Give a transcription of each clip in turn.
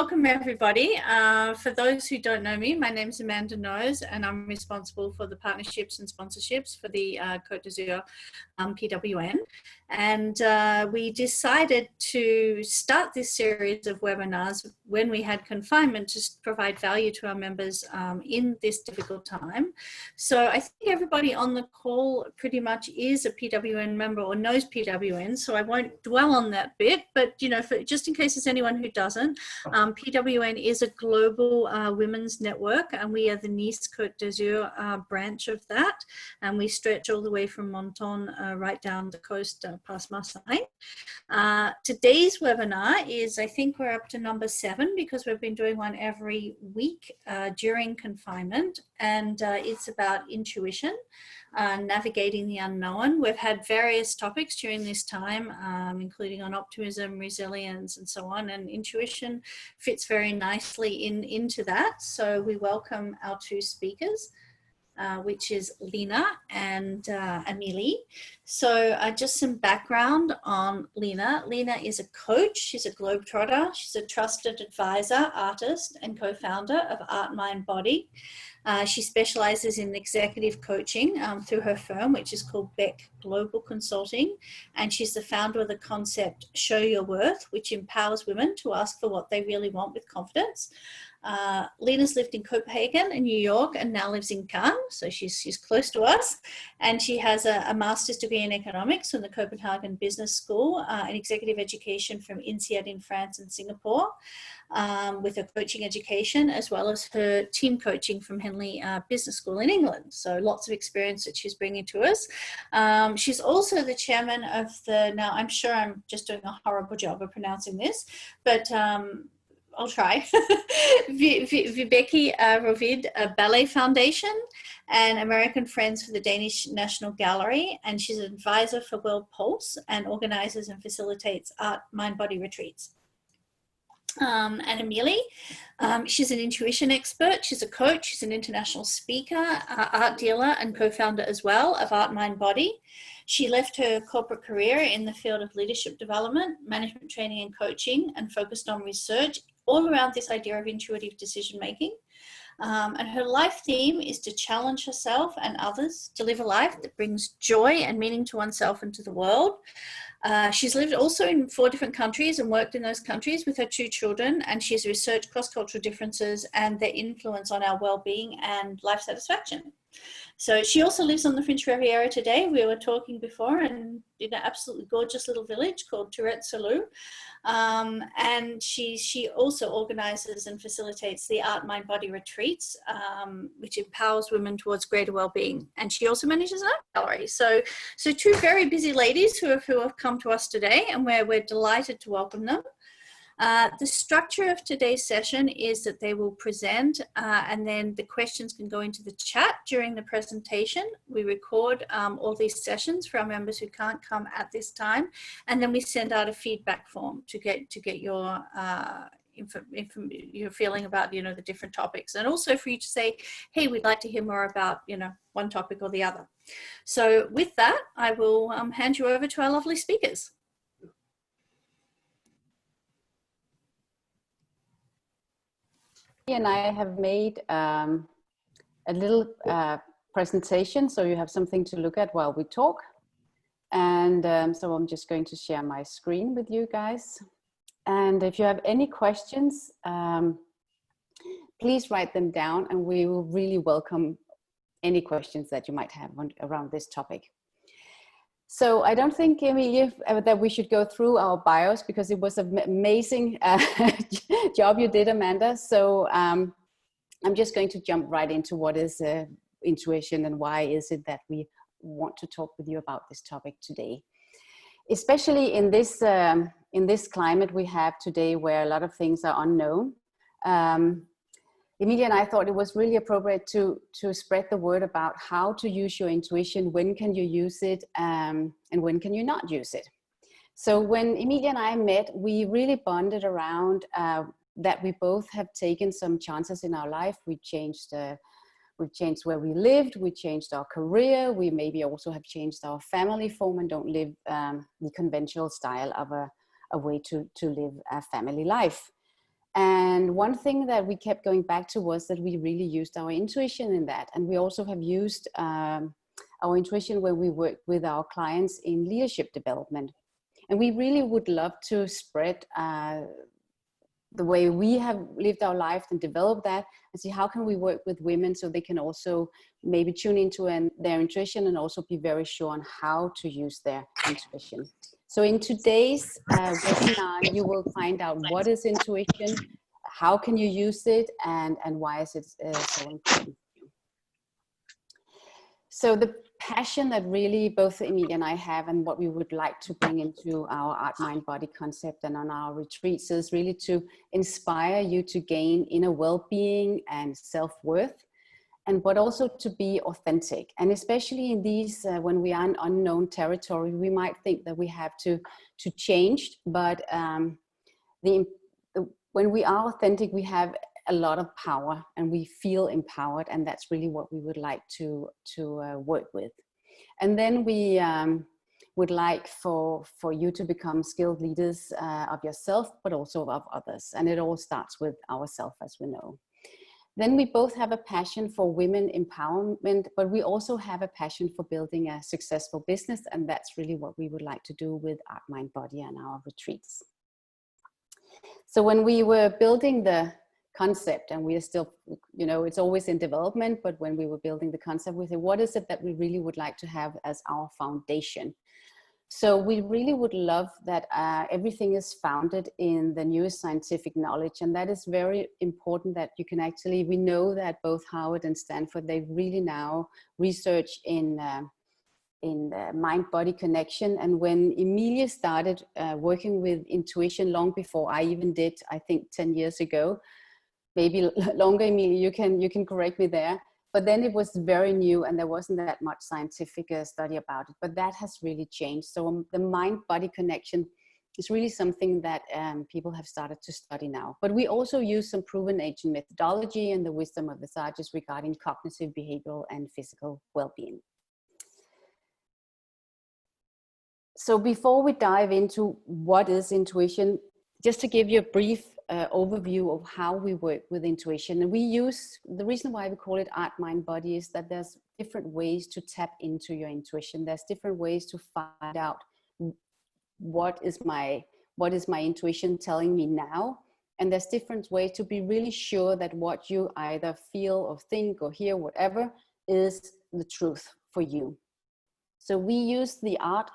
welcome everybody. For those who don't know me, my name is Amanda Nose and I'm responsible for the partnerships and sponsorships for the Côte d'Azur PWN. And we decided to start this series of webinars when we had confinement to provide value to our members in this difficult time. So I think everybody on the call pretty much is a PWN member or knows PWN, so I won't dwell on that bit, but you know, just in case there's anyone who doesn't, PWN is a global women's network, and we are the Nice Côte d'Azur branch of that, and we stretch all the way from Menton right down the coast past Marseille. Today's webinar is, I think we're up to number 7 because we've been doing one every week during confinement, and it's about intuition, navigating the unknown. We've had various topics during this time, including on optimism, resilience, and so on, and intuition fits very nicely into that. So we welcome our 2 speakers, which is Lena and Amelie. So just some background on Lena. Lena is a coach, she's a globetrotter, she's a trusted advisor, artist, and co-founder of Art, Mind, Body. She specializes in executive coaching through her firm, which is called Beck Global Consulting. And she's the founder of the concept Show Your Worth, which empowers women to ask for what they really want with confidence. Lena's lived in Copenhagen and New York and now lives in Cannes, so she's close to us. And she has a master's degree in economics from the Copenhagen Business School, an executive education from INSEAD in France and Singapore, with her coaching education, as well as her team coaching from Henley Business School in England. So lots of experience that she's bringing to us. She's also the chairman of the, now I'm sure I'm just doing a horrible job of pronouncing this, but I'll try. Vibeke Rovid Ballet Foundation and American Friends for the Danish National Gallery. And she's an advisor for World Pulse and organizes and facilitates art, mind, body retreats. And Amelie, she's an intuition expert, she's a coach, she's an international speaker, art dealer, and co-founder as well of Art, Mind, Body. She left her corporate career in the field of leadership development, management training and coaching, and focused on research all around this idea of intuitive decision making. And her life theme is to challenge herself and others to live a life that brings joy and meaning to oneself and to the world. She's lived also in 4 different countries and worked in those countries with her 2 children, and she's researched cross-cultural differences and their influence on our well-being and life satisfaction. So she also lives on the French Riviera today. We were talking before, and in an absolutely gorgeous little village called Tourette-Salou. And she also organizes and facilitates the Art, Mind, Body retreats, which empowers women towards greater well-being. And she also manages an art gallery. So 2 very busy ladies who have come to us today, and we're delighted to welcome them. The structure of today's session is that they will present and then the questions can go into the chat during the presentation. We record all these sessions for our members who can't come at this time, and then we send out a feedback form to get your your feeling about, you know, the different topics, and also for you to say, hey, we'd like to hear more about, you know, one topic or the other. So with that, I will hand you over to our lovely speakers. And I have made a little presentation, so you have something to look at while we talk. And so I'm just going to share my screen with you guys. And if you have any questions, please write them down, and we will really welcome any questions that you might have around this topic. So I don't think, Emilia, that we should go through our bios, because it was an amazing job you did, Amanda. So I'm just going to jump right into what is intuition and why is it that we want to talk with you about this topic today. Especially in this climate we have today, where a lot of things are unknown. Emilia and I thought it was really appropriate to spread the word about how to use your intuition, when can you use it, and when can you not use it. So when Emilia and I met, we really bonded around that we both have taken some chances in our life. We've changed where we lived, we changed our career, we maybe also have changed our family form and don't live the conventional style of a way to live a family life. And one thing that we kept going back to was that we really used our intuition in that. And we also have used our intuition when we work with our clients in leadership development. And we really would love to spread the way we have lived our life and develop that, and see how can we work with women so they can also maybe tune into their intuition and also be very sure on how to use their intuition. So in today's webinar, you will find out what is intuition, how can you use it, and why is it so important. So the passion that really both Emilie and I have, and what we would like to bring into our Art, Mind, Body concept and on our retreats, is really to inspire you to gain inner well-being and self-worth, but also to be authentic. And especially in these, when we are in unknown territory, we might think that we have to change, but when we are authentic, we have a lot of power and we feel empowered, and that's really what we would like to work with. And then we would like for you to become skilled leaders of yourself, but also of others. And it all starts with ourselves, as we know. Then we both have a passion for women empowerment, but we also have a passion for building a successful business. And that's really what we would like to do with Art, Mind, Body and our retreats. So when we were building the concept, and we are still, it's always in development, but when we were building the concept, we said, what is it that we really would like to have as our foundation? So we really would love that everything is founded in the newest scientific knowledge, and that is very important. That you can actually, we know that both Harvard and Stanford, they really now research in the mind-body connection. And when Emilie started working with intuition long before I even did, I think 10 years ago, maybe longer, Emilie, you can correct me there. But then it was very new and there wasn't that much scientific study about it. But that has really changed. So the mind-body connection is really something that people have started to study now. But we also use some proven ancient methodology and the wisdom of the sages regarding cognitive, behavioral, and physical well-being. So before we dive into what is intuition, just to give you a brief overview of how we work with intuition. And we use, the reason why we call it Art, Mind, Body is that there's different ways to tap into your intuition. There's different ways to find out what is my intuition telling me now. And there's different ways to be really sure that what you either feel or think or hear, whatever, is the truth for you. So we use the art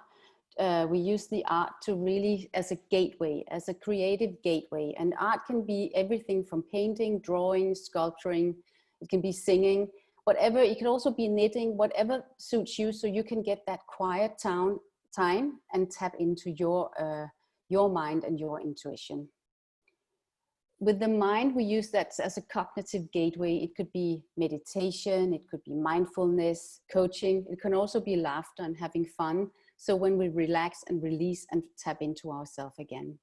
to really as a gateway, as a creative gateway. And art can be everything from painting, drawing, sculpturing. It can be singing, whatever. It can also be knitting, whatever suits you, so you can get that quiet time and tap into your mind and your intuition. With the mind, we use that as a cognitive gateway. It could be meditation, it could be mindfulness, coaching. It can also be laughter and having fun. So when we relax and release and tap into ourselves again.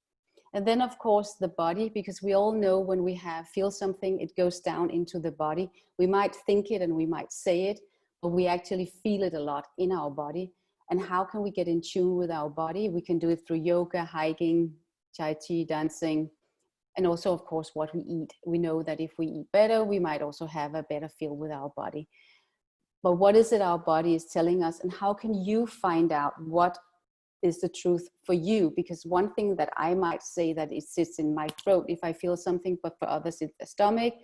And then of course the body, because we all know when we feel something, it goes down into the body. We might think it and we might say it, but we actually feel it a lot in our body. And how can we get in tune with our body? We can do it through yoga, hiking, tai chi, dancing, and also of course what we eat. We know that if we eat better, we might also have a better feel with our body. But what is it our body is telling us, and how can you find out what is the truth for you? Because one thing that I might say that it sits in my throat if I feel something, but for others it's the stomach,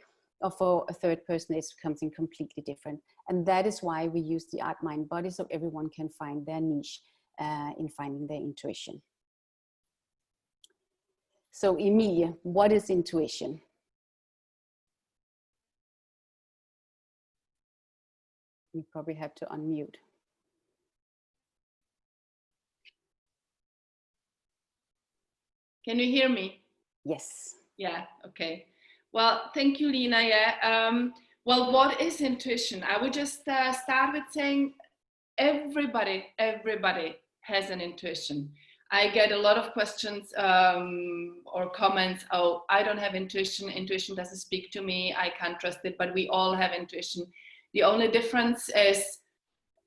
or for a third person it's something completely different. And that is why we use the Art, Mind, Body, so everyone can find their niche in finding their intuition. So Emilie, what is intuition? You probably have to unmute. Can you hear me? Yes. Yeah, okay. Well, thank you, Lina. Yeah. Well, what is intuition? I would just start with saying everybody has an intuition. I get a lot of questions or comments, oh, I don't have intuition, intuition doesn't speak to me, I can't trust it, but we all have intuition. The only difference is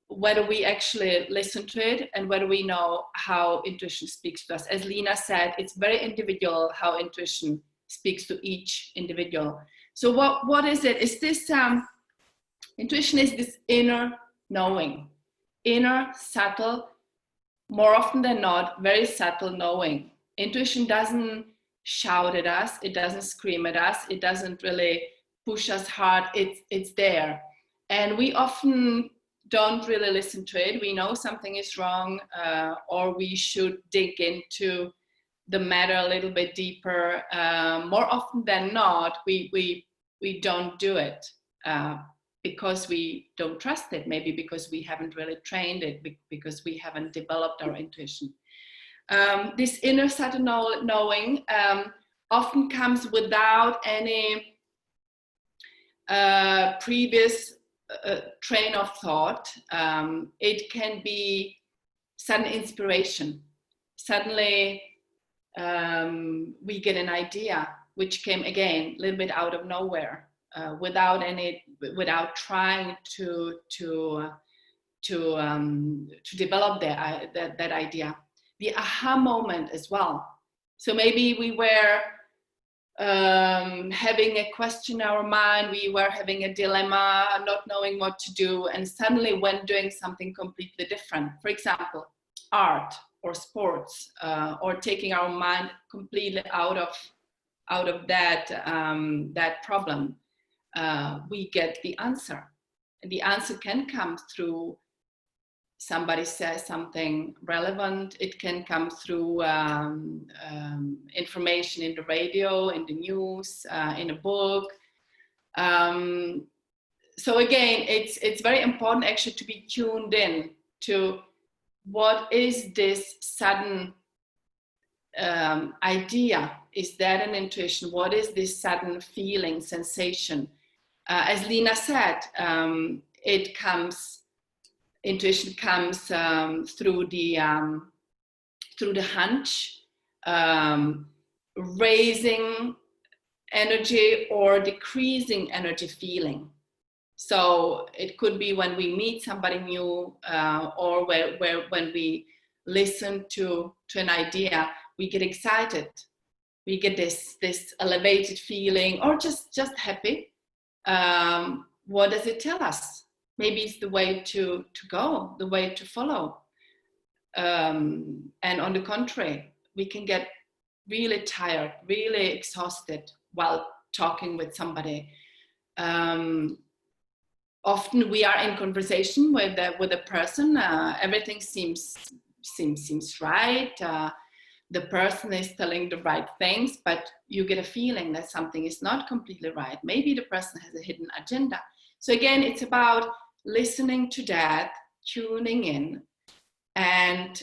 whether we actually listen to it and whether we know how intuition speaks to us. As Lina said, it's very individual how intuition speaks to each individual. So what is it? Is this intuition is this inner knowing, inner, subtle, more often than not, very subtle knowing. Intuition doesn't shout at us, it doesn't scream at us, it doesn't really push us hard, it's there. And we often don't really listen to it. We know something is wrong, or we should dig into the matter a little bit deeper. More often than not, we don't do it because we don't trust it, maybe because we haven't really trained it, because we haven't developed our intuition. This inner subtle knowing often comes without any previous train of thought. It can be sudden inspiration. Suddenly we get an idea which came again a little bit out of nowhere, without trying to develop that idea. The aha moment as well. So maybe we were having a question in our mind, we were having a dilemma, not knowing what to do, and suddenly when doing something completely different, for example, art or sports, or taking our mind completely out of that problem, we get the answer. And the answer can come through somebody says something relevant. It can come through information in the radio, in the news, in a book. So again, it's very important actually to be tuned in to what is this sudden idea. Is that an intuition? What is this sudden feeling, sensation? As Lina said, intuition comes through the hunch, raising energy or decreasing energy feeling. So it could be when we meet somebody new, or when we listen to an idea, we get excited, we get this elevated feeling, or just happy. What does it tell us? Maybe it's the way to go, the way to follow. And on the contrary, we can get really tired, really exhausted while talking with somebody. Often we are in conversation with a person. Everything seems right. The person is telling the right things, but you get a feeling that something is not completely right. Maybe the person has a hidden agenda. So again, it's about listening to that, tuning in, and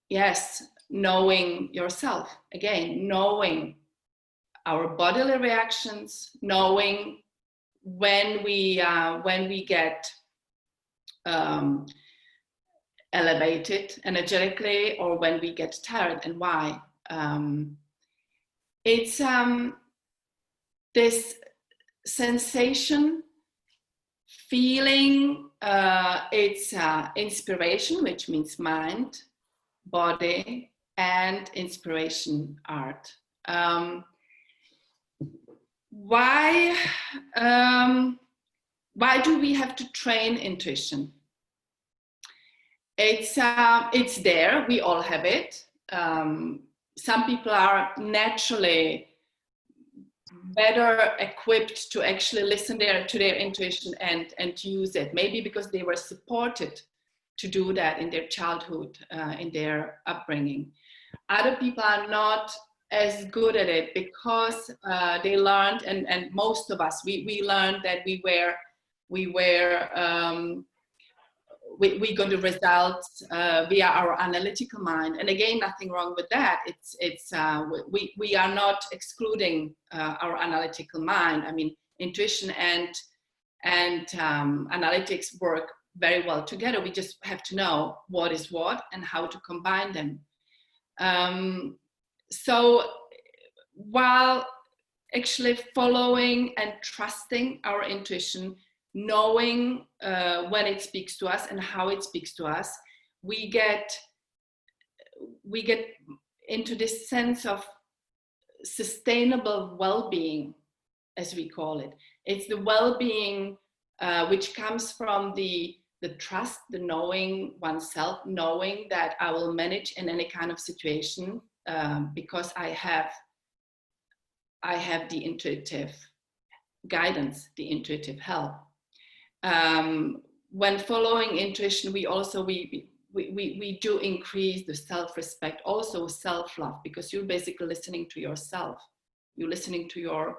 yes, knowing yourself. Again, knowing our bodily reactions, knowing when we get elevated energetically, or when we get tired, and why. It's this sensation, feeling, it's inspiration, which means mind, body, and inspiration, art. Why do we have to train intuition? It's there, we all have it. Some people are naturally better equipped to actually listen to their intuition and to use it, maybe because they were supported to do that in their childhood, in their upbringing. Other people are not as good at it because they learned, and most of us, we learned that we got the results via our analytical mind. And again, nothing wrong with that. We are not excluding our analytical mind. I mean, intuition and analytics work very well together. We just have to know what is what and how to combine them. So while actually following and trusting our intuition, knowing when it speaks to us and how it speaks to us, we get into this sense of sustainable well-being, as we call it. It's the well-being which comes from the trust, the knowing oneself, knowing that I will manage in any kind of situation because I have the intuitive guidance, the intuitive help. When following intuition, we also we do increase the self-respect, also self-love, because you're basically listening to yourself. You're listening to your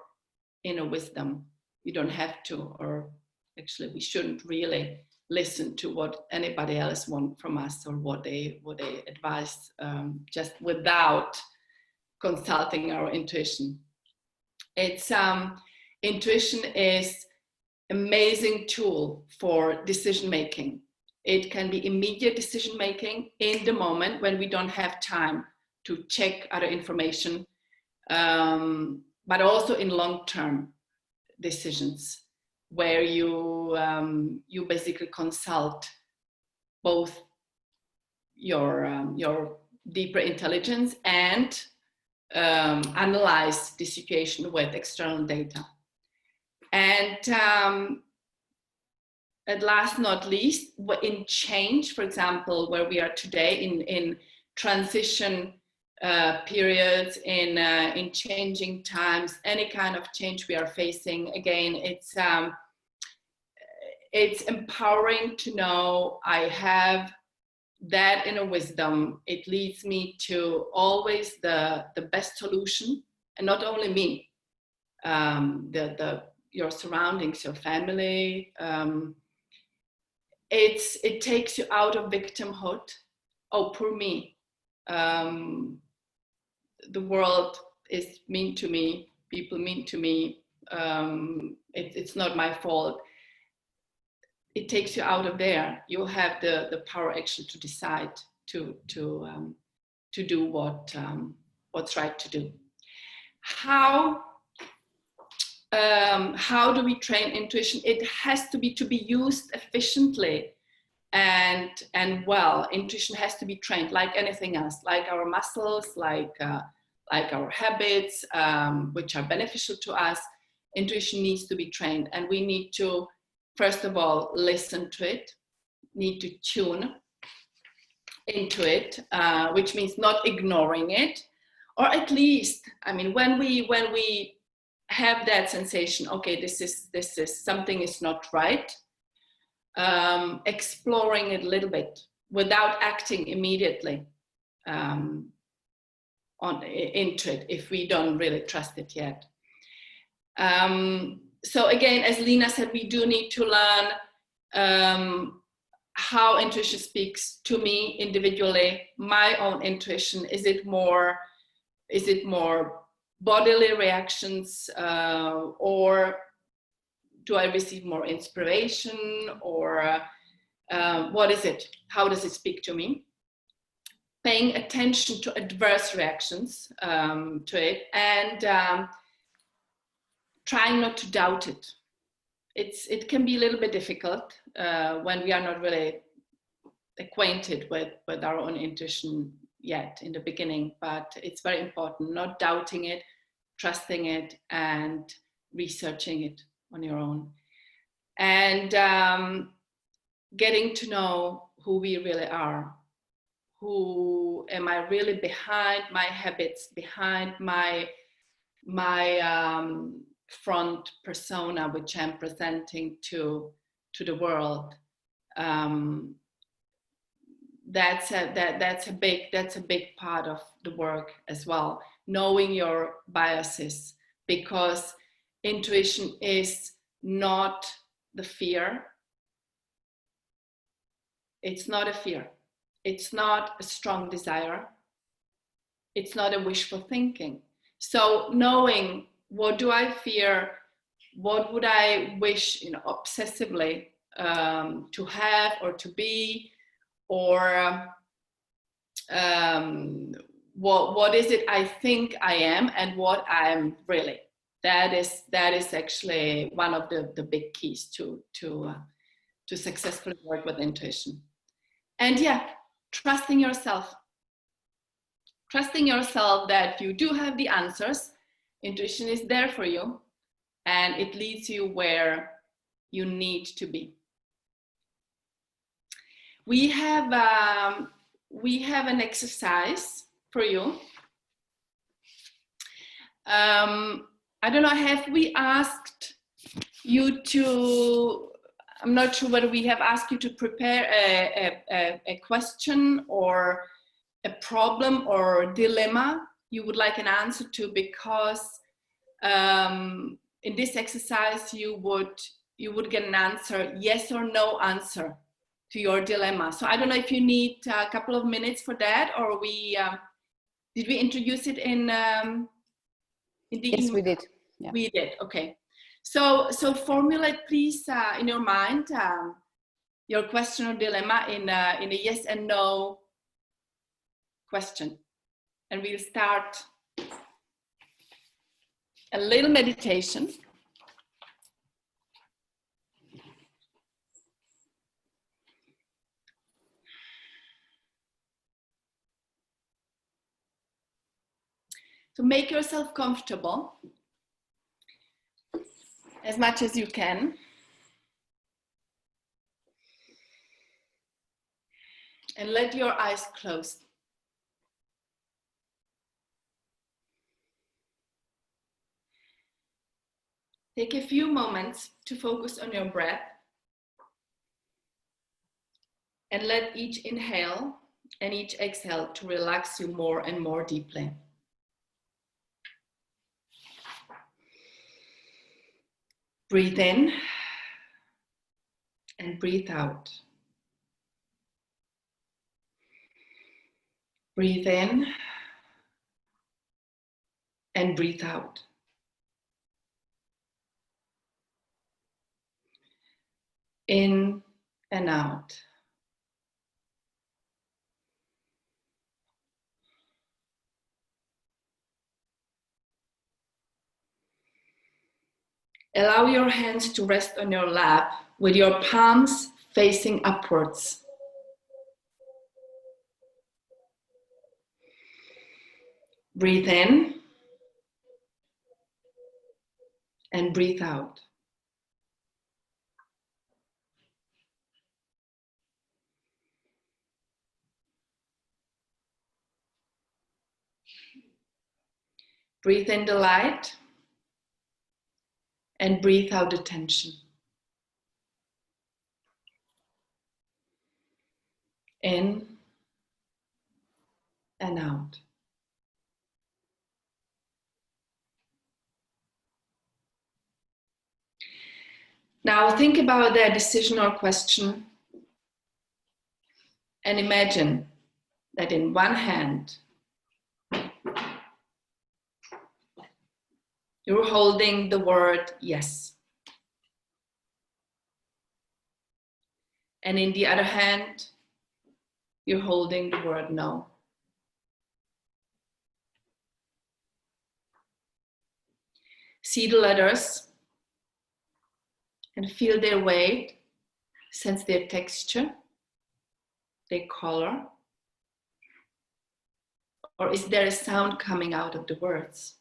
inner wisdom. You don't have to, or actually we shouldn't really listen to what anybody else wants from us or what they advise, just without consulting our intuition. It's intuition is amazing tool for decision making. It can be immediate decision making in the moment when we don't have time to check other information, but also in long-term decisions where you basically consult both your deeper intelligence and analyze the situation with external data. And at last not least, in change, for example, where we are today in transition periods, in changing times, any kind of change we are facing, again, it's empowering to know I have that inner wisdom. It leads me to always the best solution, and not only me, your surroundings, your family. It takes you out of victimhood. Oh, poor me. The world is mean to me. People mean to me. It's not my fault. It takes you out of there. You have the power actually to decide to do what's right to do. How do we train intuition? It has to be used efficiently and well. Intuition has to be trained like anything else, like our muscles, like our habits, which are beneficial to us. Intuition needs to be trained, and we need to, first of all, listen to it, need to tune into it, which means not ignoring it, or at least, I mean, when we have that sensation, okay, this is something is not right, exploring it a little bit without acting immediately into it if we don't really trust it yet. So again, as Lena said, we do need to learn how intuition speaks to me individually, my own intuition. Is it more bodily reactions, or do I receive more inspiration, or what is it? How does it speak to me? Paying attention to adverse reactions to it, and trying not to doubt it. It can be a little bit difficult when we are not really acquainted with our own intuition yet in the beginning, but it's very important, not doubting it, trusting it, and researching it on your own. And getting to know who we really are. Who am I really behind my habits, behind my front persona, which I'm presenting to the world. That's a big part of the work as well. Knowing your biases, because intuition is not the fear. It's not a fear. It's not a strong desire. It's not a wishful thinking. So knowing, what do I fear? What would I wish, obsessively to have or to be, or what is it I think I am and what I am really? That is actually one of the big keys to successfully work with intuition. And yeah, trusting yourself that you do have the answers, Intuition is there for you, and it leads you where you need to be. We have an exercise for you. I don't know, have we asked you to, I'm not sure whether we have asked you to prepare a question or a problem or dilemma you would like an answer to, because in this exercise you would get an answer, yes or no answer to your dilemma. So I don't know if you need a couple of minutes for that, or did we introduce it in the Yes, email? we did. Yeah. We did, okay. So formulate please in your mind your question or dilemma in a yes and no question. And we'll start a little meditation. So make yourself comfortable as much as you can. And let your eyes close. Take a few moments to focus on your breath. And let each inhale and each exhale to relax you more and more deeply. Breathe in and breathe out. Breathe in and breathe out. In and out. Allow your hands to rest on your lap with your palms facing upwards. Breathe in and breathe out. Breathe in the light and breathe out the tension. In and out. Now think about that decision or question and imagine that in one hand you're holding the word yes. And in the other hand, you're holding the word no. See the letters and feel their weight, sense their texture, their color. Or is there a sound coming out of the words?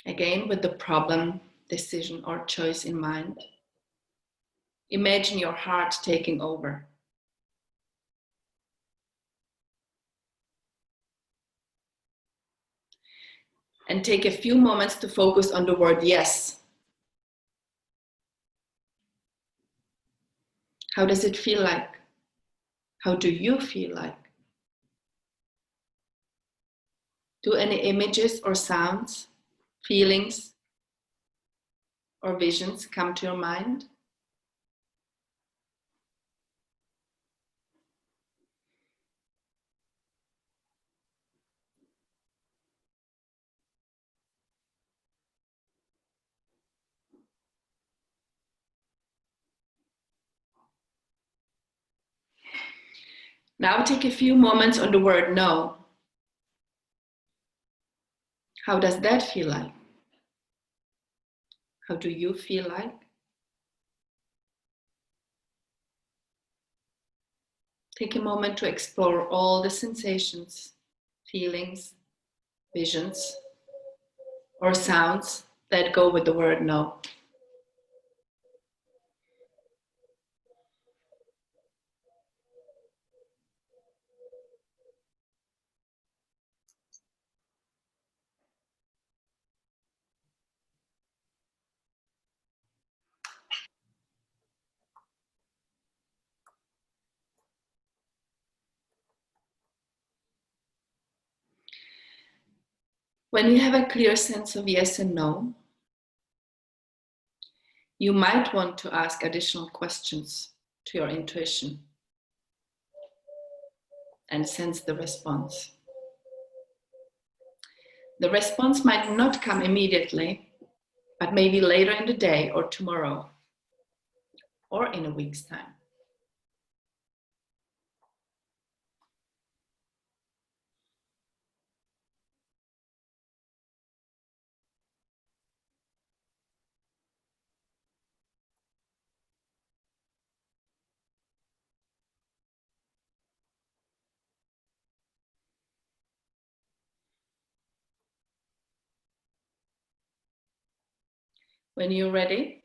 Again, with the problem, decision, or choice in mind, imagine your heart taking over. And take a few moments to focus on the word yes. How does it feel like? How do you feel like? Do any images or sounds, feelings, or visions come to your mind? Now take a few moments on the word no. How does that feel like? How do you feel like? Take a moment to explore all the sensations, feelings, visions, or sounds that go with the word no. When you have a clear sense of yes and no, you might want to ask additional questions to your intuition and sense the response. The response might not come immediately, but maybe later in the day or tomorrow or in a week's time. When you're ready,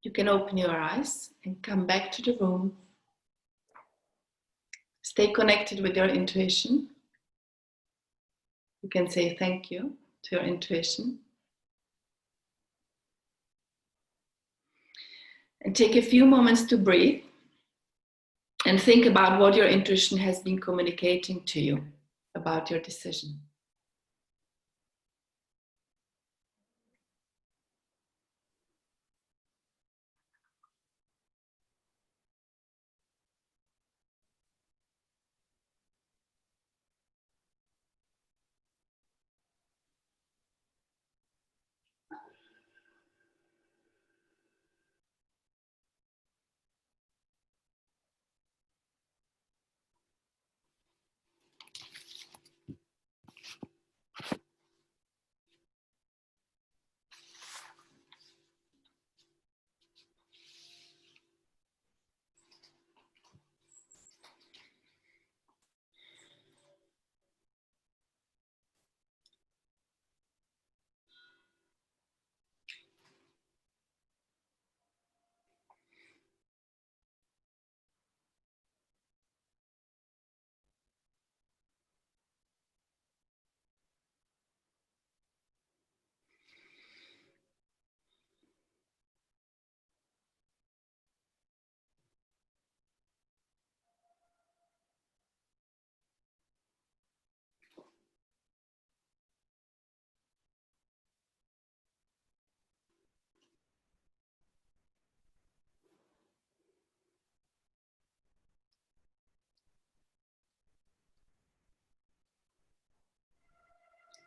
you can open your eyes and come back to the room. Stay connected with your intuition. You can say thank you to your intuition. And take a few moments to breathe and think about what your intuition has been communicating to you about your decision.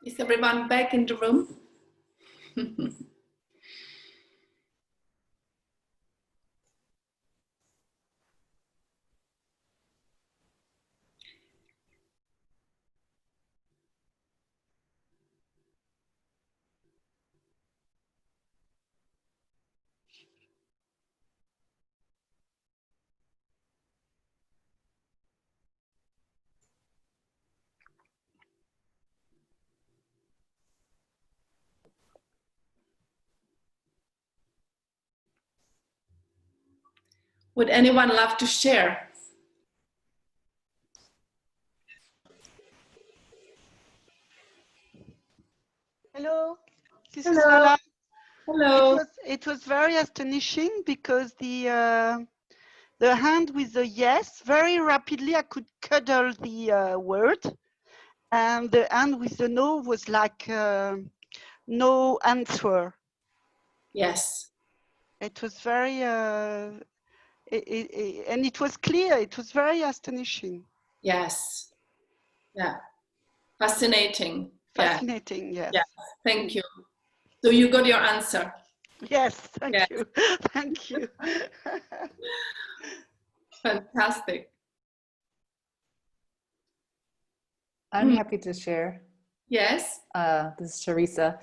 Is everyone back in the room? Would anyone love to share? Hello, this is Hello. Lola. Hello. It was very astonishing because the hand with the yes, very rapidly I could cuddle the word, and the hand with the no was like no answer. Yes. It was very and it was clear. It was very astonishing. Yes. Yeah. Fascinating. Fascinating. Yes. Yeah. Thank you. So you got your answer. Yes. Thank Yeah. you. Thank you. Fantastic. I'm happy to share. Yes. This is Teresa.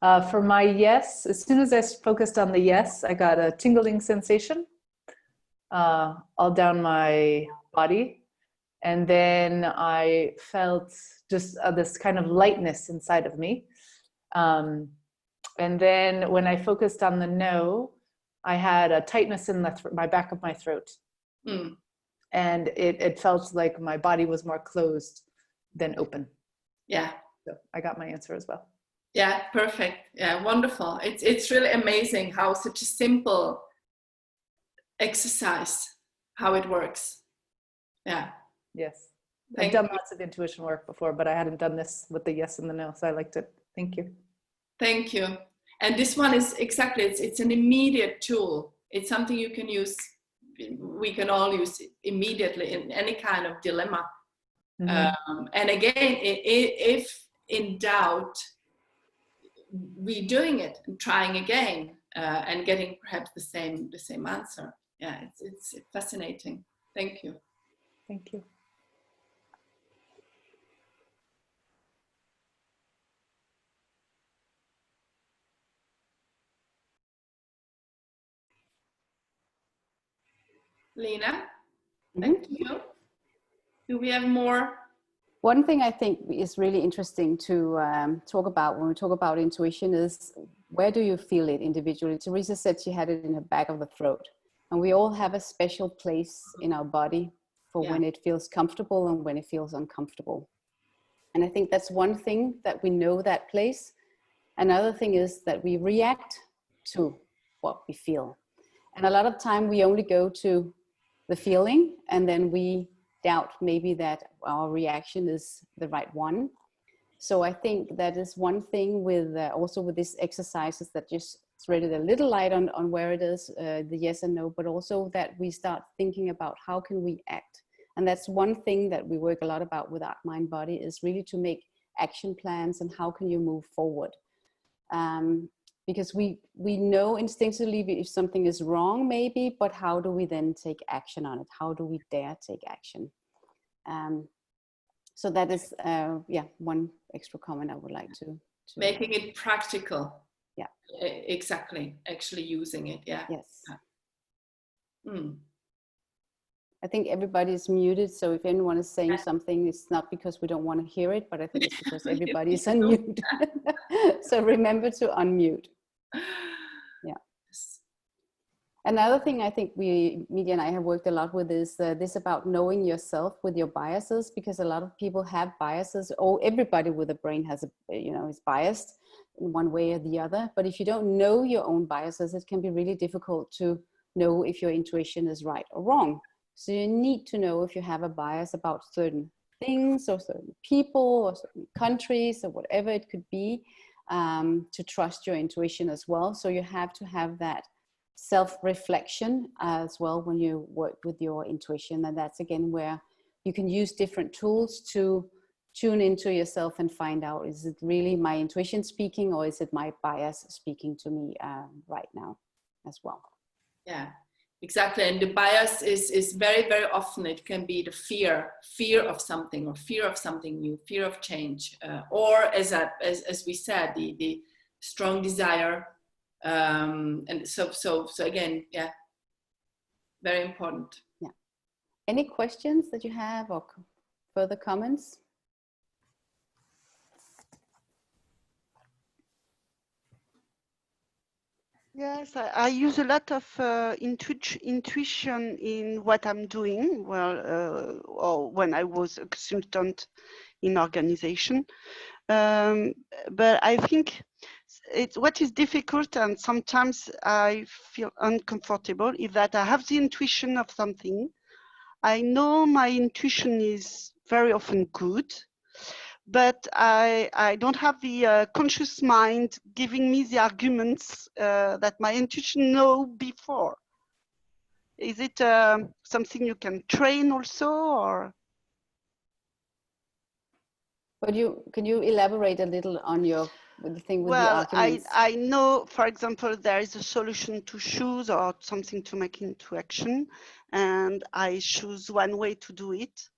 For my yes, as soon as I focused on the yes, I got a tingling sensation all down my body. And then I felt just this kind of lightness inside of me. And then when I focused on the no, I had a tightness in my back of my throat. Mm. And it felt like my body was more closed than open. Yeah. So I got my answer as well. Yeah, perfect. Yeah, wonderful. It's really amazing how such a simple exercise, how it works. Yeah. Yes. Thank I've done you. lots of intuition work before, but I hadn't done this with the yes and the no, so I liked it. Thank you. Thank you. And this one is exactly, it's an immediate tool. It's something you can use, we can all use immediately in any kind of dilemma. Mm-hmm. And again, if in doubt, redoing it and trying again and getting perhaps the same answer. Yeah, it's fascinating. Thank you. Thank you. Lena, thank you. Do we have more? One thing I think is really interesting to talk about when we talk about intuition is, where do you feel it individually? Teresa said she had it in her back of the throat. And we all have a special place in our body for when it feels comfortable and when it feels uncomfortable. And I think that's one thing, that we know that place. Another thing is that we react to what we feel. And a lot of time we only go to the feeling, and then we doubt maybe that our reaction is the right one. So I think that is one thing with also with these exercises, that just threaded a little light on where it is, the yes and no, but also that we start thinking about how can we act. And that's one thing that we work a lot about with Art, Mind, Body, is really to make action plans and how can you move forward. Because we know instinctively if something is wrong maybe, but how do we then take action on it? How do we dare take action? So that is, one extra comment I would like to making it practical. Yeah, exactly. Actually using it. Yeah. Yes. Mm. I think everybody is muted, so if anyone is saying something, it's not because we don't want to hear it, but I think it's because everybody is on mute. So remember to unmute. Yeah. Another thing I think Media and I have worked a lot with is this about knowing yourself with your biases, because a lot of people have biases. Everybody with a brain has is biased in one way or the other. But if you don't know your own biases, it can be really difficult to know if your intuition is right or wrong. So you need to know if you have a bias about certain things or certain people or certain countries or whatever it could be, to trust your intuition as well. So you have to have that self-reflection as well when you work with your intuition. And that's again where you can use different tools to tune into yourself and find out, is it really my intuition speaking, or is it my bias speaking to me right now as well? Yeah. Exactly, and the bias is very, very often, it can be the fear of something, or fear of something new, fear of change, or as we said, the strong desire, and so again, yeah, very important. Yeah. Any questions that you have or further comments? Yes, I use a lot of intuition in what I'm doing. Well, or when I was a consultant in organization, but I think what is difficult, and sometimes I feel uncomfortable, is that I have the intuition of something. I know my intuition is very often good, but I don't have the conscious mind giving me the arguments that my intuition know before. Is it something you can train also, or? But can you elaborate a little on the thing with the arguments? I know, for example, there is a solution to choose or something to make into action, and I choose one way to do it,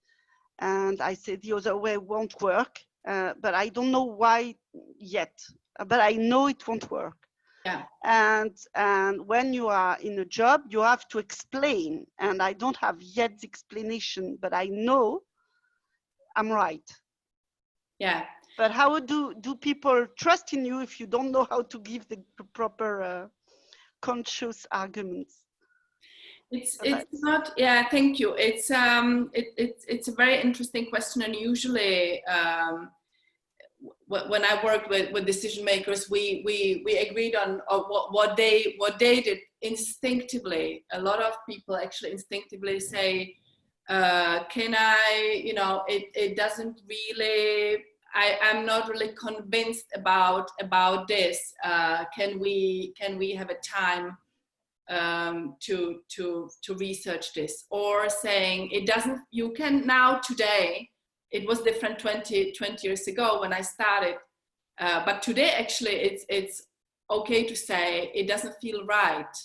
and I say the other way won't work, but I don't know why yet. but I know it won't work. Yeah. And when you are in a job, you have to explain. And I don't have yet the explanation, but I know I'm right. Yeah. But how do people trust in you if you don't know how to give the proper conscious arguments? It's not, yeah, thank you. It's a very interesting question, and usually when I worked with decision makers, we agreed on what they did instinctively. A lot of people actually instinctively say, can I, you know, it doesn't really, I'm not really convinced about this. Can we have a time to research this? Or saying it doesn't, you can now today, it was different 20 years ago when I started, but today actually it's okay to say it doesn't feel right,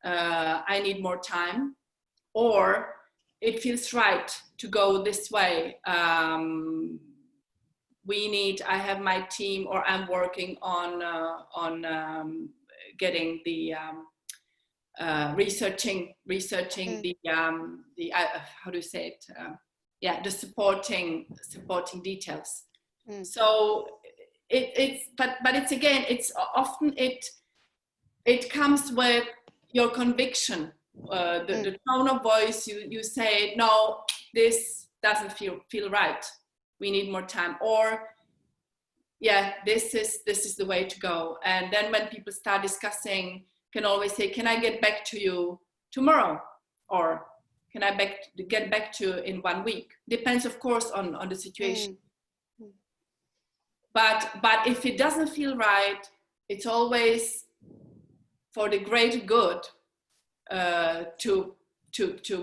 I need more time, or it feels right to go this way. I have my team, or I'm working on getting the researching the how do you say it? The supporting details. So but it's again, it's often it comes with your conviction, the tone of voice. You say, no, this doesn't feel right, we need more time, or yeah, this is the way to go. And then when people start discussing, can always say, can I get back to you tomorrow, or can I get back to you in 1 week? Depends, of course, on the situation. But if it doesn't feel right, it's always for the greater good to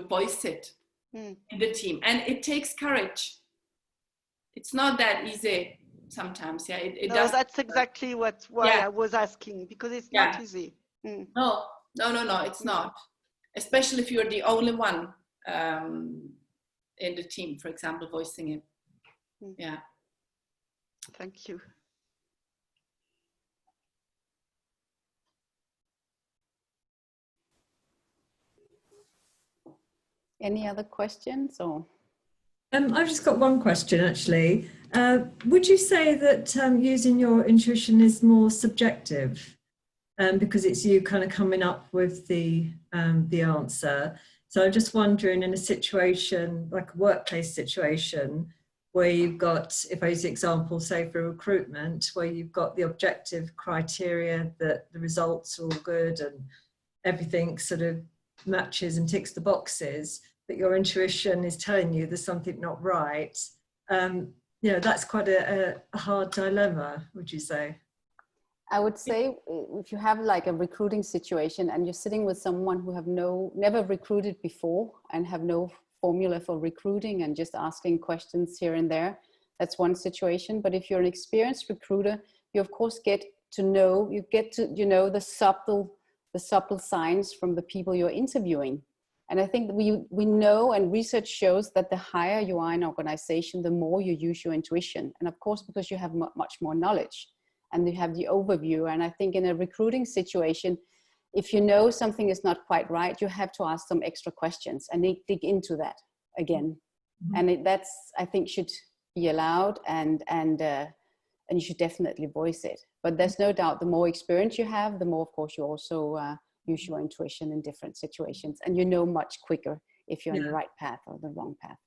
voice it in the team. And it takes courage. It's not that easy sometimes. Yeah, no, that's exactly why I was asking, because it's not easy. No, it's not. Especially if you're the only one in the team, for example, voicing it. Yeah. Thank you. Any other questions? Or I've just got one question, actually. Would you say that using your intuition is more subjective, because it's you kind of coming up with the answer? So I'm just wondering, in a situation like a workplace situation where you've got, if I use the example, say for recruitment, where you've got the objective criteria that the results are all good and everything sort of matches and ticks the boxes, but your intuition is telling you there's something not right. You know, that's quite a hard dilemma, would you say? I would say if you have like a recruiting situation and you're sitting with someone who have never recruited before and have no formula for recruiting and just asking questions here and there, that's one situation. But if you're an experienced recruiter, you of course get to know the subtle signs from the people you're interviewing. And I think we know, and research shows, that the higher you are in an organization, the more you use your intuition. And of course, because you have much more knowledge and you have the overview. And I think in a recruiting situation, if you know something is not quite right, you have to ask some extra questions and dig into that again. And that's, I think, should be allowed, and you should definitely voice it. But there's no doubt, the more experience you have, the more, of course, you also use your intuition in different situations, and you know much quicker if you're on the right path or the wrong path.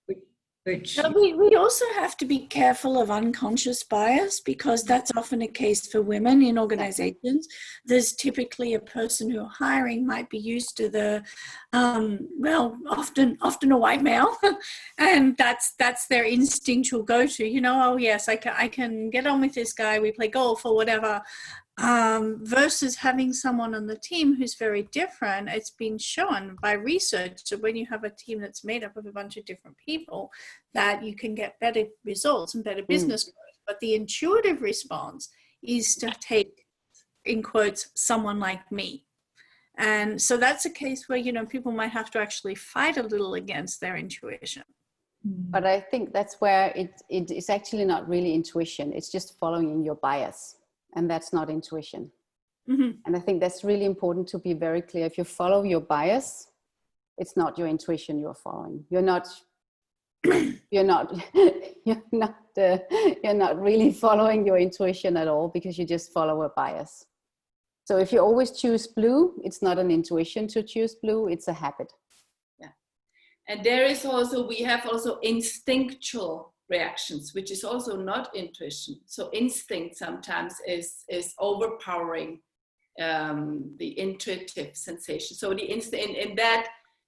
We also have to be careful of unconscious bias, because that's often a case for women in organizations. There's typically a person who are hiring might be used to the, often a white male, and that's their instinctual go-to. You know, oh yes, I can get on with this guy. We play golf or whatever. Versus having someone on the team who's very different. It's been shown by research that when you have a team that's made up of a bunch of different people, that you can get better results and better business growth. But the intuitive response is to take, in quotes, someone like me. And so that's a case where, you know, people might have to actually fight a little against their intuition. But I think that's where it is actually not really intuition. It's just following your bias. and that's not intuition. Mm-hmm. And I think that's really important to be very clear. If you follow your bias, it's not your intuition you're following. You're not really following your intuition at all, because you just follow a bias. So if you always choose blue, it's not an intuition to choose blue, it's a habit. Yeah. And there is also, we have also instinctual reactions, which is also not intuition. So instinct sometimes is overpowering the intuitive sensation. So the instinct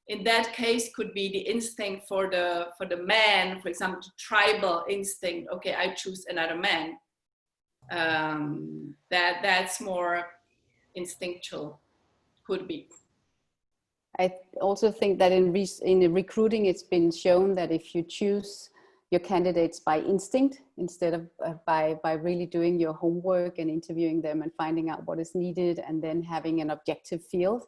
in that case could be the instinct for the man, for example, the tribal instinct. Okay, I choose another man. That's more instinctual, could be. I also think that in recruiting, it's been shown that if you choose your candidates by instinct instead of by really doing your homework and interviewing them and finding out what is needed and then having an objective field,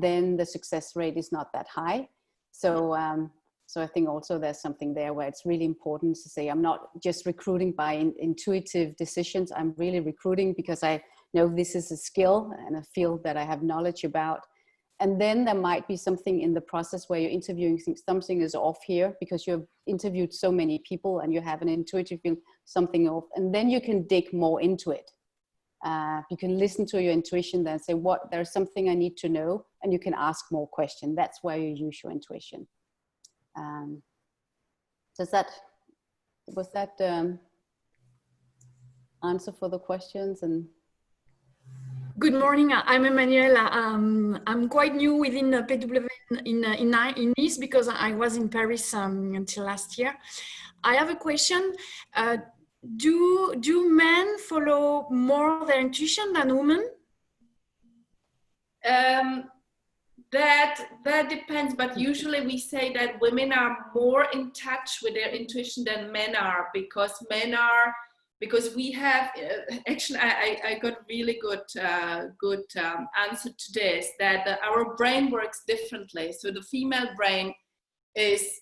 then the success rate is not that high. So I think also there's something there where it's really important to say, I'm not just recruiting by intuitive decisions. I'm really recruiting because I know this is a skill and a field that I have knowledge about. And then there might be something in the process where you're interviewing, something is off here because you've interviewed so many people and you have an intuitive feel something off. And then you can dig more into it. You can listen to your intuition then say, there's something I need to know, and you can ask more questions. That's where you use your intuition. Was that answer for the questions? And good morning, I'm Emmanuelle. I'm quite new within PWN in Nice because I was in Paris until last year. I have a question. Do men follow more their intuition than women? That depends, but usually we say that women are more in touch with their intuition than men are, because we have actually I got really good answer to this, that our brain works differently. So the female brain is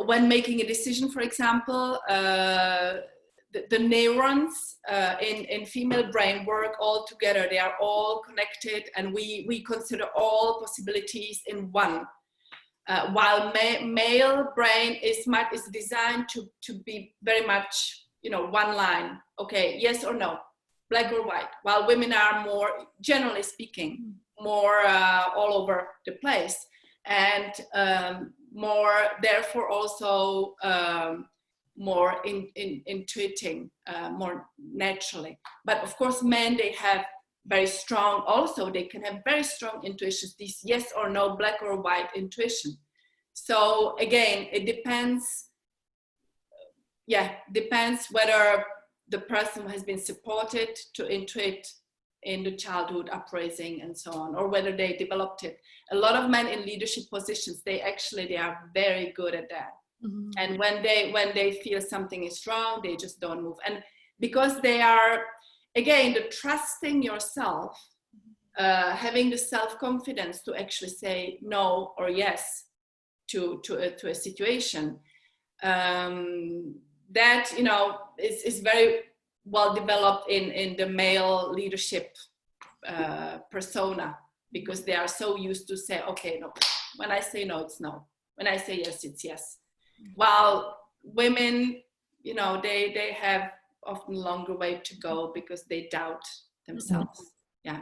when making a decision, for example, the neurons in female brain work all together. They are all connected, and we consider all possibilities in one. While male brain is designed to be very much, one line. Okay, yes or no, black or white. While women are more, generally speaking, more all over the place, and more, therefore, also more intuiting, more naturally. But of course, men, they have very strong, also they can have very strong intuitions, these yes or no, black or white intuition. So again, it depends whether the person has been supported to intuit in the childhood uprising and so on, or whether they developed it. A lot of men in leadership positions, they are very good at that. Mm-hmm. And when they feel something is wrong, they just don't move. And because they are, again, the trusting yourself, having the self-confidence to actually say no or yes to a situation, that is very well developed in the male leadership persona, because they are so used to say, okay, no, when I say no, it's no, when I say yes, it's yes. While women, they have often longer way to go because they doubt themselves. Mm-hmm. Yeah.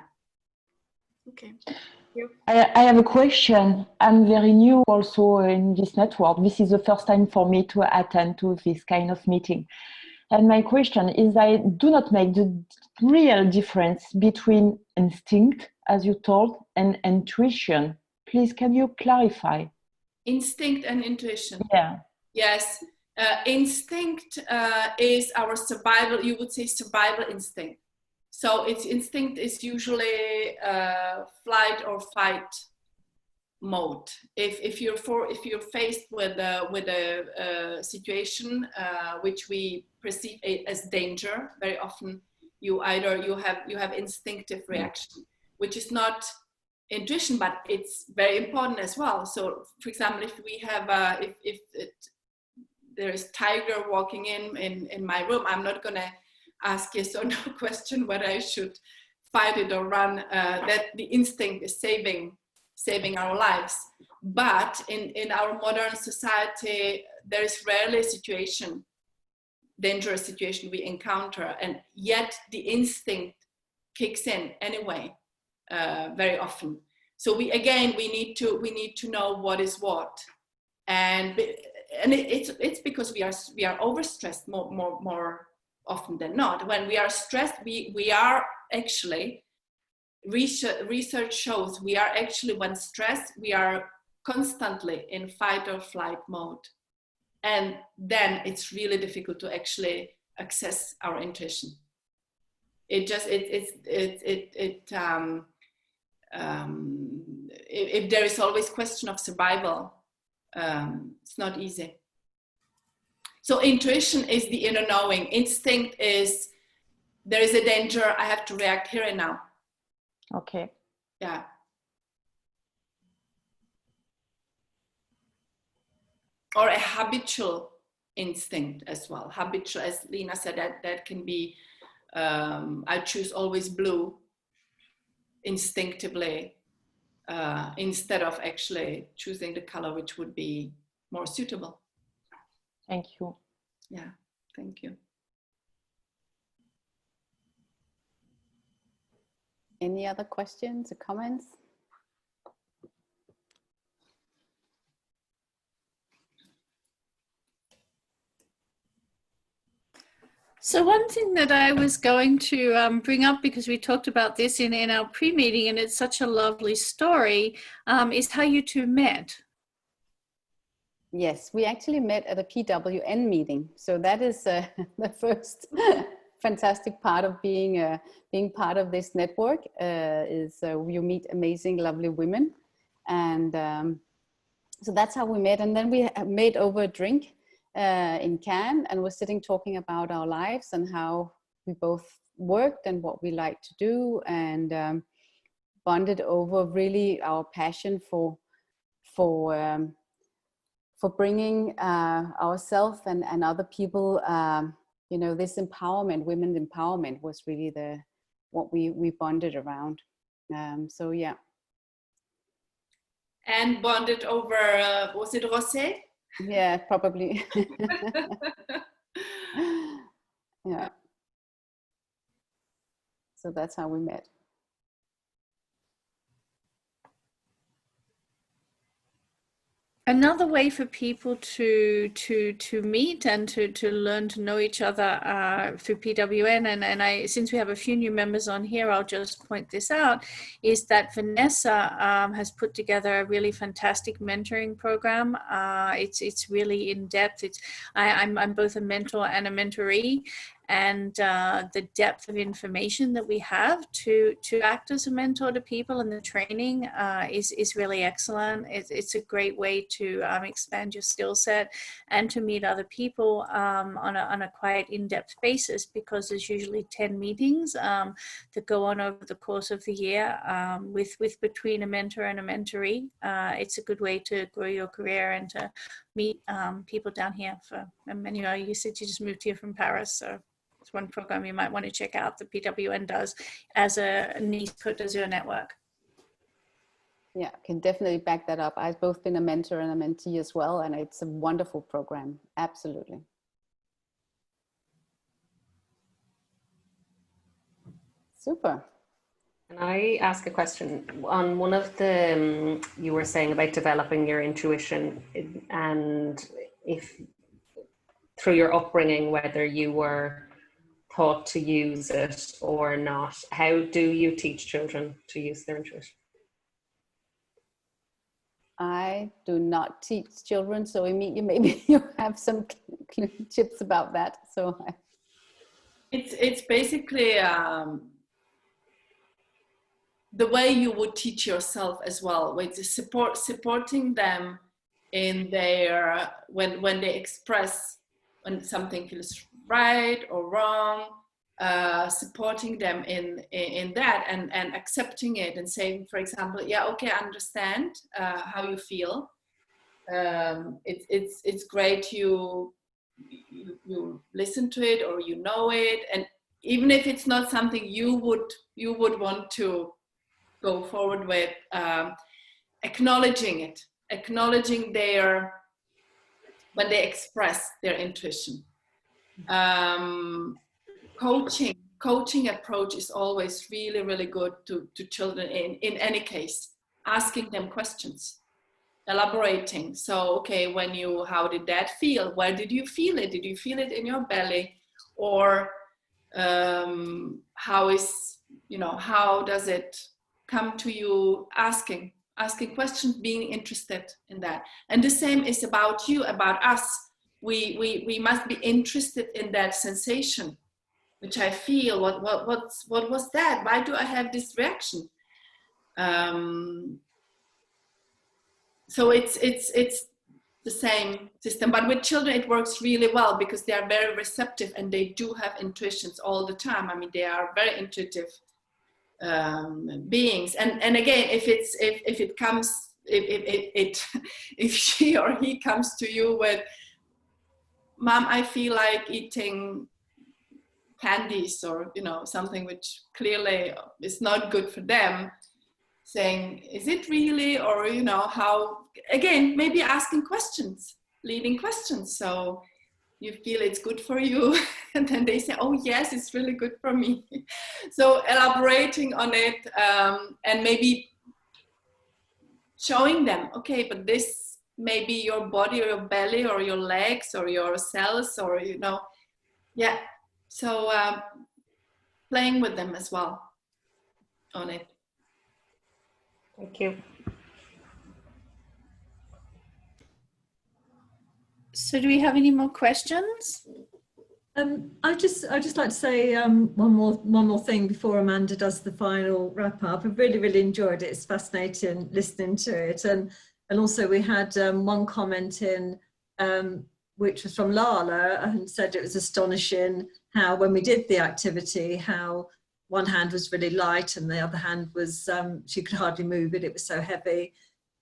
Okay. I have a question. I'm very new also in this network. This is the first time for me to attend to this kind of meeting. And my question is, I do not make the real difference between instinct, as you told, and intuition. Please, can you clarify? Instinct and intuition. Yeah. Yes. Instinct is our survival, you would say survival instinct. So its instinct is usually flight or fight mode. If you're faced with a situation which we perceive as danger, very often you have instinctive reaction, which is not intuition, but it's very important as well. So, for example, if we have there is tiger walking in my room, I'm not going to ask yes or no question whether I should fight it or run. That the instinct is saving our lives. But in our modern society, there is rarely a dangerous situation we encounter, and yet the instinct kicks in anyway, very often. So we need to know what is what, and it's because we are overstressed more often than not. When we are stressed, we are actually, research shows we are actually, when stressed, we are constantly in fight or flight mode, and then it's really difficult to actually access our intuition. If there is always question of survival, it's not easy. So intuition is the inner knowing. Instinct is, there is a danger, I have to react here and now. Okay. Yeah. Or a habitual instinct as well. Habitual, as Lena said, that can be, I choose always blue instinctively, instead of actually choosing the color which would be more suitable. Thank you. Yeah, thank you. Any other questions or comments? So one thing that I was going to bring up, because we talked about this in our pre-meeting, and it's such a lovely story, is how you two met. Yes, we actually met at a PWN meeting. So that is the first fantastic part of being part of this network, is you meet amazing, lovely women. And so that's how we met. And then we made over a drink in Cannes, and we're sitting talking about our lives and how we both worked and what we like to do, and bonded over really our passion for bringing ourselves and other people, you know, this empowerment, women's empowerment was really what we bonded around. So yeah. And bonded over, was it rosé? Yeah, probably. Yeah. So that's how we met. Another way for people to meet and to learn to know each other through PWN, and since we have a few new members on here, I'll just point this out, is that Vanessa has put together a really fantastic mentoring program. It's really in depth. I'm both a mentor and a mentoree. And the depth of information that we have to act as a mentor to people, and the training is really excellent. It's a great way to expand your skill set and to meet other people on a quite in-depth basis, because there's usually 10 meetings that go on over the course of the year with between a mentor and a mentoree. It's a good way to grow your career and to meet people down here. Emmanuel, you said you just moved here from Paris, so it's one program you might want to check out that PWN does as a Nice Côte d'Azur network. Yeah, I can definitely back that up. I've both been a mentor and a mentee as well, and it's a wonderful program. Absolutely. Super. Can I ask a question? On one of the, you were saying about developing your intuition, and if through your upbringing, whether you were taught to use it or not, how do you teach children to use their intuition? I do not teach children, so Emilia, maybe you have some tips about that. So it's basically the way you would teach yourself as well, with supporting them in their when they express when something feels right or wrong, supporting them in that, and accepting it, and saying, for example, yeah, okay, I understand how you feel. It's great you you listen to it, or you know it, and even if it's not something you would want to go forward with, acknowledging it, acknowledging when they express their intuition. Coaching approach is always really, really good to children in any case, asking them questions, elaborating. So, okay, how did that feel? Where did you feel it? Did you feel it in your belly? Or how does it come to you? Asking questions, being interested in that. And the same is about you, about us. We must be interested in that sensation, which I feel. What was that? Why do I have this reaction? So it's the same system, but with children it works really well because they are very receptive and they do have intuitions all the time. I mean, they are very intuitive beings. And again, if she or he comes to you with, "Mom, I feel like eating candies," or something which clearly is not good for them, saying, "Is it really?" Or how, again, maybe asking questions, leading questions, so you feel it's good for you, and then they say, "Oh yes, it's really good for me." So elaborating on it, and maybe showing them, okay, but this may be your body or your belly or your legs or your cells, or yeah. So playing with them as well on it. Thank you. So do we have any more questions? I'd just like to say one more thing before Amanda does the final wrap up. I've really enjoyed it. It's fascinating listening to it, and also we had one comment in which was from Lala, and said it was astonishing how when we did the activity, how one hand was really light and the other hand was she could hardly move it. It was so heavy,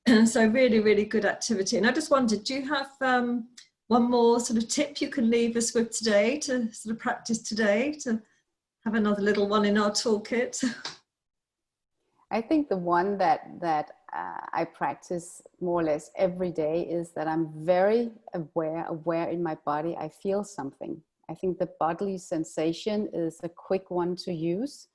and so really good activity. And I just wondered, do you have one more sort of tip you can leave us with today to sort of practice today, to have another little one in our toolkit? I think the one that I practice more or less every day is that I'm very aware in my body. I feel something. I think the bodily sensation is a quick one to use.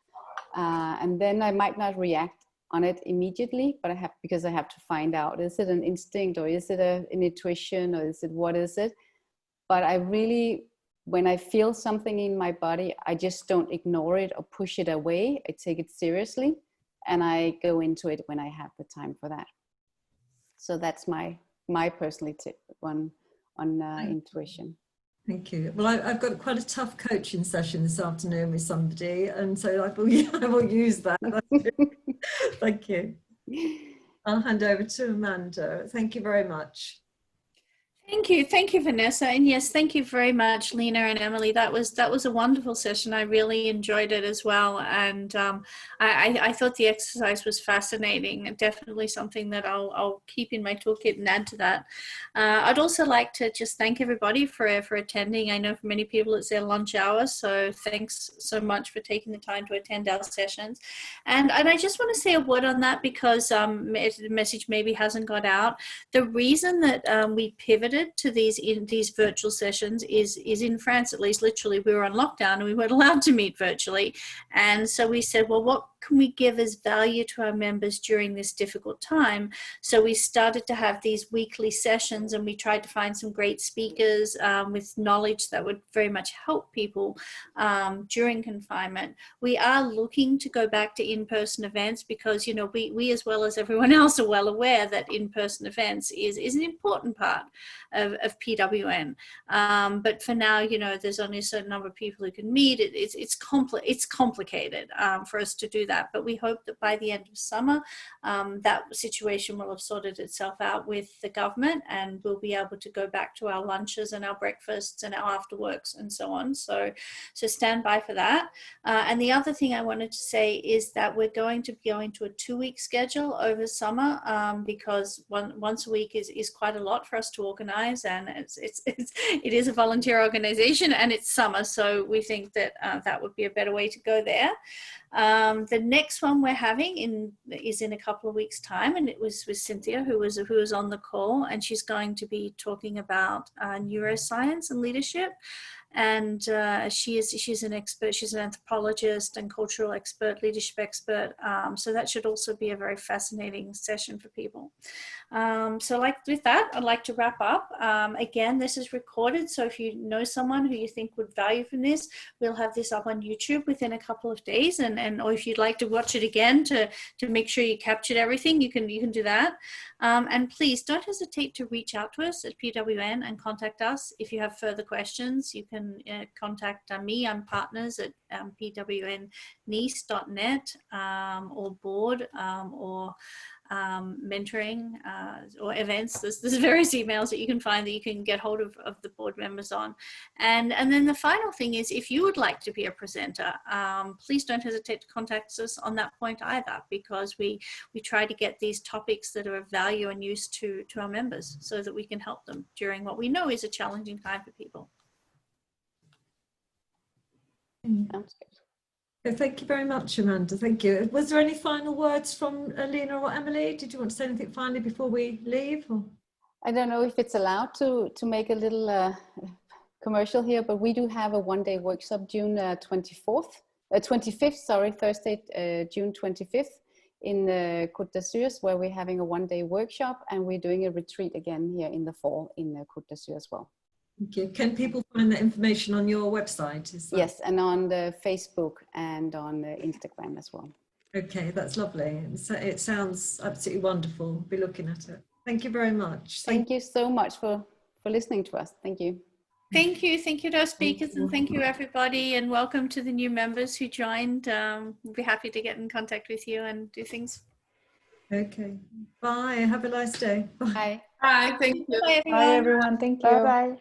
And then I might not react on it immediately, but because I have to find out, is it an instinct, or is it an intuition, or what is it? But I really, when I feel something in my body, I just don't ignore it or push it away. I take it seriously and I go into it when I have the time for that. So that's my personal tip on intuition. Thank you. Well, I've got quite a tough coaching session this afternoon with somebody, and so I will use that. Thank you. I'll hand over to Amanda. Thank you very much. Thank you, Vanessa, and yes, thank you very much, Lena and Emily. That was a wonderful session. I really enjoyed it as well, and I thought the exercise was fascinating, and definitely something that I'll keep in my toolkit and add to that. I'd also like to just thank everybody for attending. I know for many people it's their lunch hour, so thanks so much for taking the time to attend our sessions. And I just want to say a word on that, because the message maybe hasn't got out. The reason that we pivoted to these virtual sessions is in France, at least. Literally, we were on lockdown and we weren't allowed to meet virtually, and so we said, well, what can we give as value to our members during this difficult time? So we started to have these weekly sessions, and we tried to find some great speakers with knowledge that would very much help people during confinement. We are looking to go back to in-person events, because we as well as everyone else are well aware that in-person events is an important part of PWN. But for now, there's only a certain number of people who can meet. It's complicated for us to do that. that. But we hope that by the end of summer, that situation will have sorted itself out with the government, and we'll be able to go back to our lunches and our breakfasts and our afterworks and so on. So stand by for that. And the other thing I wanted to say is that we're going to be going to a 2-week schedule over summer, because once a week is quite a lot for us to organize, and it is a volunteer organization, and it's summer, so we think that that would be a better way to go there. The next one we're having is in a couple of weeks' time, and it was with Cynthia, who was on the call, and she's going to be talking about neuroscience and leadership. And she's an expert. She's an anthropologist and cultural expert, leadership expert. So that should also be a very fascinating session for people. So with that, I'd like to wrap up. Again, this is recorded, so if you know someone who you think would value from this, we'll have this up on YouTube within a couple of days. Or if you'd like to watch it again to make sure you captured everything, you can do that. And please don't hesitate to reach out to us at PWN and contact us if you have further questions. You can contact me. I'm partners at pwnnice.net, or board, or mentoring, or events. There's various emails that you can find that you can get hold of the board members on. And then the final thing is, if you would like to be a presenter, please don't hesitate to contact us on that point either, because we try to get these topics that are of value and use to our members, so that we can help them during what we know is a challenging time for people. Sounds good. Thank you very much, Amanda. Thank you. Was there any final words from Lena or Emily? Did you want to say anything finally before we leave? Or? I don't know if it's allowed to make a little commercial here, but we do have a one-day workshop June 25th, sorry, Thursday, June 25th in Côte d'Azur, where we're having a one-day workshop, and we're doing a retreat again here in the fall in Côte d'Azur as well. Thank you. Can people find that information on your website? Yes, and on the Facebook and on Instagram as well. Okay, that's lovely. It sounds absolutely wonderful. We'll be looking at it. Thank you very much. Thank you so much for listening to us. Thank you. Thank you to our speakers, and thank you everybody, and welcome to the new members who joined. We'll be happy to get in contact with you and do things. Okay, bye. Have a nice day. Bye. Bye. Thank you. Bye, everyone. Bye, everyone. Thank you. Bye bye.